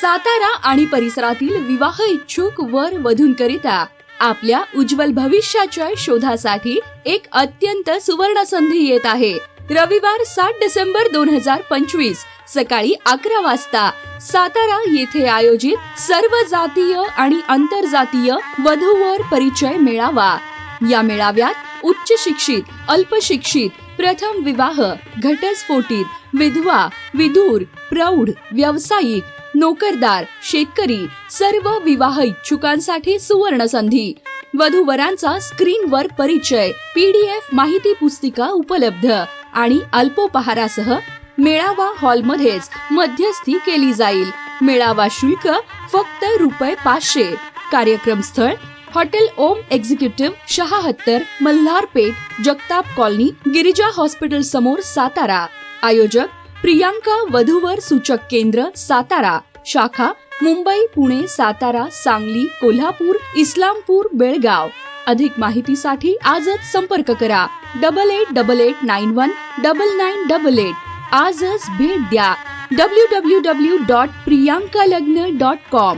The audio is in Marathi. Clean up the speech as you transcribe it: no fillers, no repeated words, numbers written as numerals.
सातारा आणि परिसरातील विवाह इच्छुक वर वधूंकरिता आपल्या उज्ज्वल भविष्याच्या शोधासाठी एक अत्यंत सुवर्ण संधी येत आहे। रविवार 7 डिसेंबर 2025 सकाळी 11 वाजता सातारा येथे आयोजित सर्व जातीय आणि आंतरजातीय वधूवर परिचय मेळावा। या मेळाव्यात उच्च शिक्षित, अल्पशिक्षित, प्रथम विवाह, घटस्फोटित, विधवा, विधूर, प्रौढ, व्यावसायिक, नोकरदार, शेतकरी सर्व विवाह इच्छुकांसाठी सुवर्ण संधी। वधूवरांचा स्क्रीनवर परिचय, PDF माहिती पुस्तिका उपलब्ध आणि अल्पोपहारासह मेळावा हॉलमध्येच मध्यस्थी केली जाईल। मेळावा शुल्क फक्त ₹500। कार्यक्रम स्थळ hotel Om executive 76 Malharpeth, Jagtap colony, Girija hospital समोर, सातारा। आयोजक प्रियांका वधूवर सूचक केंद्र, सातारा। शाखा मुंबई, पुणे, सातारा, सांगली, कोल्हापूर, इस्लामपूर, बेळगाव। अधिक माहितीसाठी आजच संपर्क करा 8888919988। आजच भेट द्या www.priyankalagna.com।